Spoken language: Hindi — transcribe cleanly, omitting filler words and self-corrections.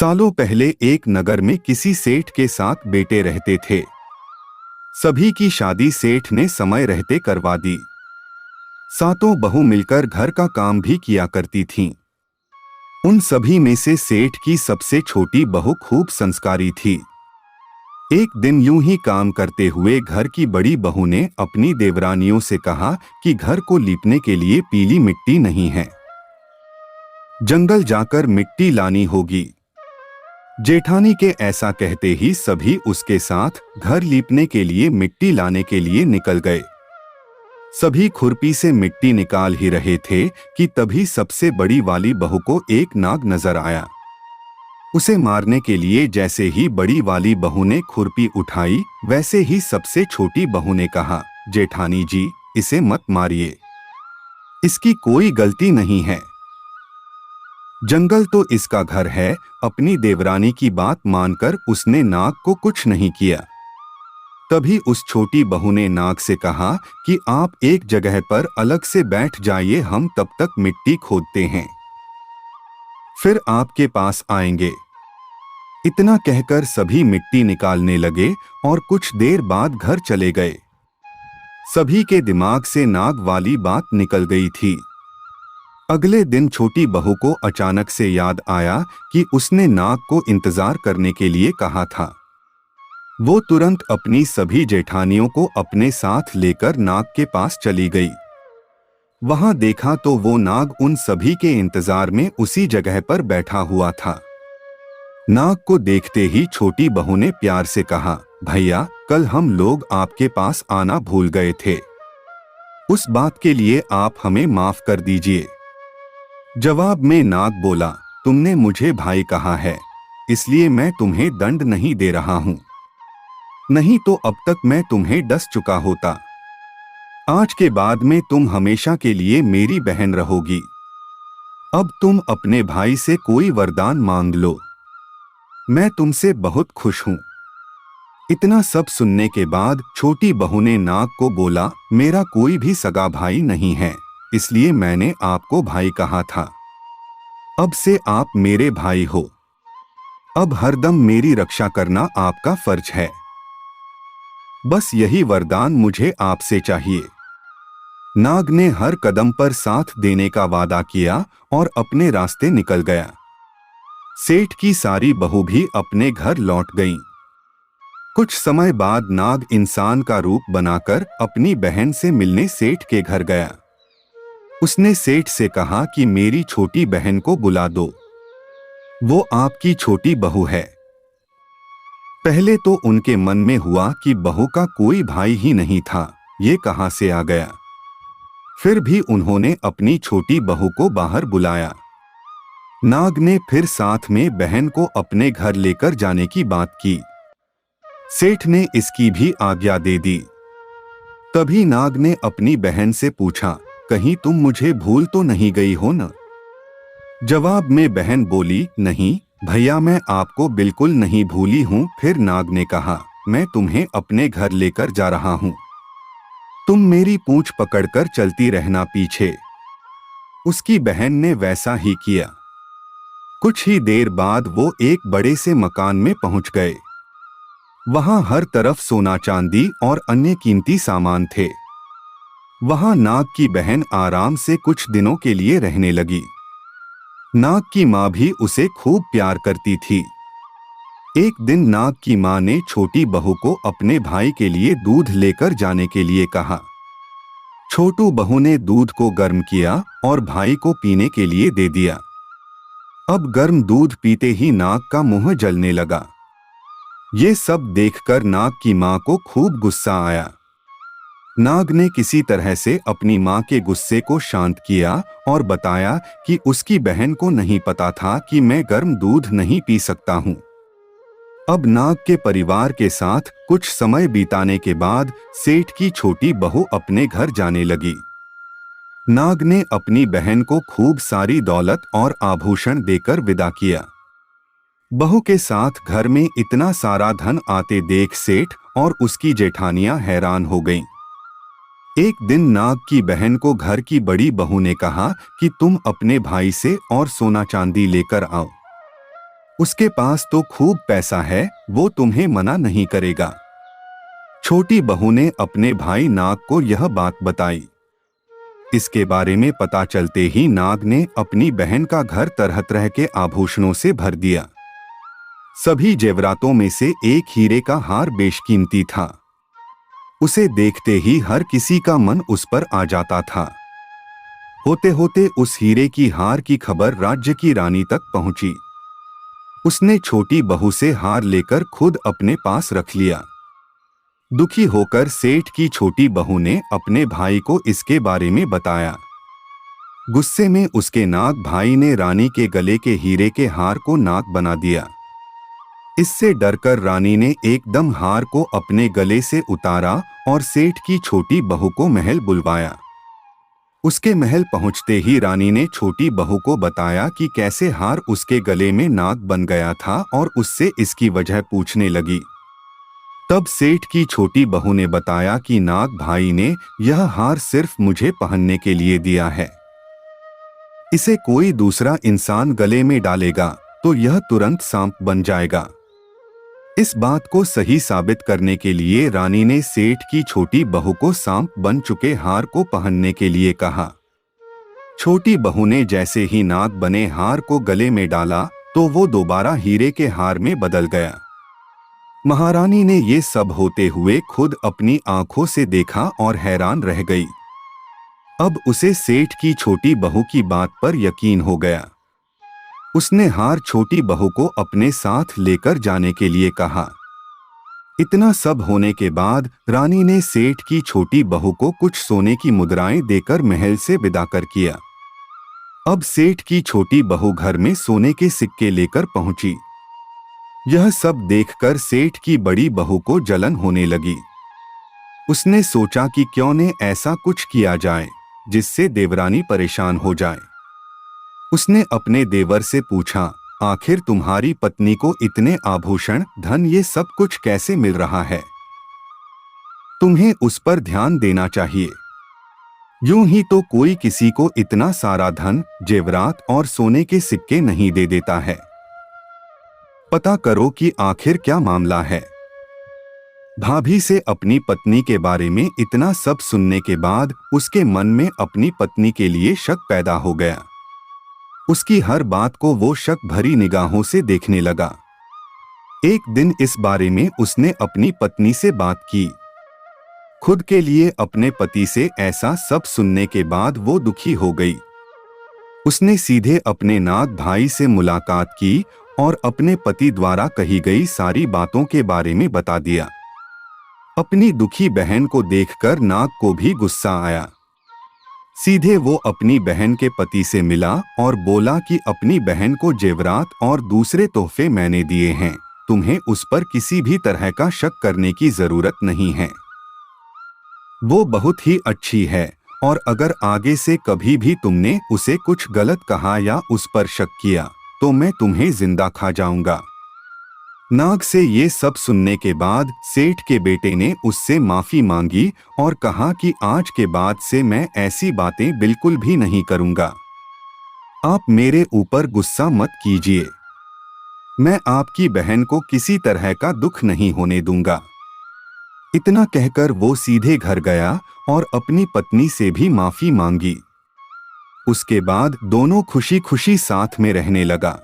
सालों पहले एक नगर में किसी सेठ के साथ बेटे रहते थे। सभी की शादी सेठ ने समय रहते करवा दी। सातों बहू मिलकर घर का काम भी किया करती थीं। उन सभी में से सेठ की सबसे छोटी बहू खूब संस्कारी थी। एक दिन यूं ही काम करते हुए घर की बड़ी बहू ने अपनी देवरानियों से कहा कि घर को लीपने के लिए पीली मिट्टी नहीं है, जंगल जाकर मिट्टी लानी होगी। जेठानी के ऐसा कहते ही सभी उसके साथ घर लीपने के लिए मिट्टी लाने के लिए निकल गए। सभी खुरपी से मिट्टी निकाल ही रहे थे कि तभी सबसे बड़ी वाली बहू को एक नाग नजर आया। उसे मारने के लिए जैसे ही बड़ी वाली बहू ने खुरपी उठाई, वैसे ही सबसे छोटी बहू ने कहा, जेठानी जी, इसे मत मारिए, इसकी कोई गलती नहीं है, जंगल तो इसका घर है। अपनी देवरानी की बात मानकर उसने नाग को कुछ नहीं किया। तभी उस छोटी बहू ने नाग से कहा कि आप एक जगह पर अलग से बैठ जाइए, हम तब तक मिट्टी खोदते हैं, फिर आपके पास आएंगे। इतना कहकर सभी मिट्टी निकालने लगे और कुछ देर बाद घर चले गए। सभी के दिमाग से नाग वाली बात निकल गई थी। अगले दिन छोटी बहू को अचानक से याद आया कि उसने नाग को इंतजार करने के लिए कहा था। वो तुरंत अपनी सभी जेठानियों को अपने साथ लेकर नाग के पास चली गई। वहां देखा तो वो नाग उन सभी के इंतजार में उसी जगह पर बैठा हुआ था। नाग को देखते ही छोटी बहू ने प्यार से कहा, भैया, कल हम लोग आपके पास आना भूल गए थे, उस बात के लिए आप हमें माफ कर दीजिए। जवाब में नाग बोला, तुमने मुझे भाई कहा है, इसलिए मैं तुम्हें दंड नहीं दे रहा हूं, नहीं तो अब तक मैं तुम्हें डस चुका होता। आज के बाद में तुम हमेशा के लिए मेरी बहन रहोगी। अब तुम अपने भाई से कोई वरदान मांग लो, मैं तुमसे बहुत खुश हूं। इतना सब सुनने के बाद छोटी बहू ने नाग को बोला, मेरा कोई भी सगा भाई नहीं है, इसलिए मैंने आपको भाई कहा था। अब से आप मेरे भाई हो। अब हरदम मेरी रक्षा करना आपका फर्ज है। बस यही वरदान मुझे आपसे चाहिए। नाग ने हर कदम पर साथ देने का वादा किया और अपने रास्ते निकल गया। सेठ की सारी बहू भी अपने घर लौट गईं। कुछ समय बाद नाग इंसान का रूप बनाकर अपनी बहन से मिलने सेठ के घर गया। उसने सेठ से कहा कि मेरी छोटी बहन को बुला दो, वो आपकी छोटी बहू है। पहले तो उनके मन में हुआ कि बहू का कोई भाई ही नहीं था, ये कहां से आ गया। फिर भी उन्होंने अपनी छोटी बहू को बाहर बुलाया। नाग ने फिर साथ में बहन को अपने घर लेकर जाने की बात की। सेठ ने इसकी भी आज्ञा दे दी। तभी नाग ने अपनी बहन से पूछा, कहीं तुम मुझे भूल तो नहीं गई हो न? जवाब में बहन बोली, नहीं भैया, मैं आपको बिल्कुल नहीं भूली हूं। फिर नाग ने कहा, मैं तुम्हें अपने घर लेकर जा रहा हूं, तुम मेरी पूंछ पकड़कर चलती रहना पीछे। उसकी बहन ने वैसा ही किया। कुछ ही देर बाद वो एक बड़े से मकान में पहुंच गए। वहां हर तरफ सोना चांदी और अन्य कीमती सामान थे। वहां नाग की बहन आराम से कुछ दिनों के लिए रहने लगी। नाग की माँ भी उसे खूब प्यार करती थी। एक दिन नाग की माँ ने छोटी बहू को अपने भाई के लिए दूध लेकर जाने के लिए कहा। छोटू बहू ने दूध को गर्म किया और भाई को पीने के लिए दे दिया। अब गर्म दूध पीते ही नाग का मुंह जलने लगा। ये सब देखकर नाग की माँ को खूब गुस्सा आया। नाग ने किसी तरह से अपनी माँ के गुस्से को शांत किया और बताया कि उसकी बहन को नहीं पता था कि मैं गर्म दूध नहीं पी सकता हूँ। अब नाग के परिवार के साथ कुछ समय बिताने के बाद सेठ की छोटी बहू अपने घर जाने लगी। नाग ने अपनी बहन को खूब सारी दौलत और आभूषण देकर विदा किया। बहू के साथ घर में इतना सारा धन आते देख सेठ और उसकी जेठानियां हैरान हो गईं। एक दिन नाग की बहन को घर की बड़ी बहू ने कहा कि तुम अपने भाई से और सोना चांदी लेकर आओ। उसके पास तो खूब पैसा है, वो तुम्हें मना नहीं करेगा। छोटी बहू ने अपने भाई नाग को यह बात बताई। इसके बारे में पता चलते ही नाग ने अपनी बहन का घर तरह तरह के आभूषणों से भर दिया। सभी जेवरातों में से एक हीरे का हार बेशकीमती था। उसे देखते ही हर किसी का मन उस पर आ जाता था। होते होते उस हीरे की हार की खबर राज्य की रानी तक पहुंची। उसने छोटी बहू से हार लेकर खुद अपने पास रख लिया। दुखी होकर सेठ की छोटी बहू ने अपने भाई को इसके बारे में बताया। गुस्से में उसके नाग भाई ने रानी के गले के हीरे के हार को नाक बना दिया। इससे डरकर रानी ने एकदम हार को अपने गले से उतारा और सेठ की छोटी बहू को महल बुलवाया। उसके महल पहुंचते ही रानी ने छोटी बहू को बताया कि कैसे हार उसके गले में नाग बन गया था और उससे इसकी वजह पूछने लगी। तब सेठ की छोटी बहू ने बताया कि नाग भाई ने यह हार सिर्फ मुझे पहनने के लिए दिया है। इसे कोई दूसरा इंसान गले में डालेगा तो यह तुरंत सांप बन जाएगा। इस बात को सही साबित करने के लिए रानी ने सेठ की छोटी बहू को सांप बन चुके हार को पहनने के लिए कहा। छोटी बहू ने जैसे ही नाग बने हार को गले में डाला तो वो दोबारा हीरे के हार में बदल गया। महारानी ने ये सब होते हुए खुद अपनी आंखों से देखा और हैरान रह गई। अब उसे सेठ की छोटी बहू की बात पर यकीन हो गया। उसने हार छोटी बहू को अपने साथ लेकर जाने के लिए कहा। इतना सब होने के बाद रानी ने सेठ की छोटी बहू को कुछ सोने की मुद्राएं देकर महल से विदा कर किया। अब सेठ की छोटी बहू घर में सोने के सिक्के लेकर पहुंची। यह सब देखकर सेठ की बड़ी बहू को जलन होने लगी। उसने सोचा कि क्यों न ऐसा कुछ किया जाए जिससे देवरानी परेशान हो जाए। उसने अपने देवर से पूछा, आखिर तुम्हारी पत्नी को इतने आभूषण, धन, ये सब कुछ कैसे मिल रहा है? तुम्हें उस पर ध्यान देना चाहिए। यूं ही तो कोई किसी को इतना सारा धन, जेवरात और सोने के सिक्के नहीं दे देता है। पता करो कि आखिर क्या मामला है। भाभी से अपनी पत्नी के बारे में इतना सब सुनने के बाद उसके मन में अपनी पत्नी के लिए शक पैदा हो गया। उसकी हर बात को वो शक भरी निगाहों से देखने लगा। एक दिन इस बारे में उसने अपनी पत्नी से बात की। खुद के लिए अपने पति से ऐसा सब सुनने के बाद वो दुखी हो गई। उसने सीधे अपने नाग भाई से मुलाकात की और अपने पति द्वारा कही गई सारी बातों के बारे में बता दिया। अपनी दुखी बहन को देखकर नाग को भी गुस्सा आया। सीधे वो अपनी बहन के पति से मिला और बोला कि अपनी बहन को जेवरात और दूसरे तोहफे मैंने दिए हैं, तुम्हें उस पर किसी भी तरह का शक करने की जरूरत नहीं है। वो बहुत ही अच्छी है और अगर आगे से कभी भी तुमने उसे कुछ गलत कहा या उस पर शक किया तो मैं तुम्हें जिंदा खा जाऊंगा। नाग से ये सब सुनने के बाद सेठ के बेटे ने उससे माफी मांगी और कहा कि आज के बाद से मैं ऐसी बातें बिल्कुल भी नहीं करूंगा। आप मेरे ऊपर गुस्सा मत कीजिए। मैं आपकी बहन को किसी तरह का दुख नहीं होने दूंगा। इतना कहकर वो सीधे घर गया और अपनी पत्नी से भी माफी मांगी। उसके बाद दोनों खुशी खुशी साथ में रहने लगा।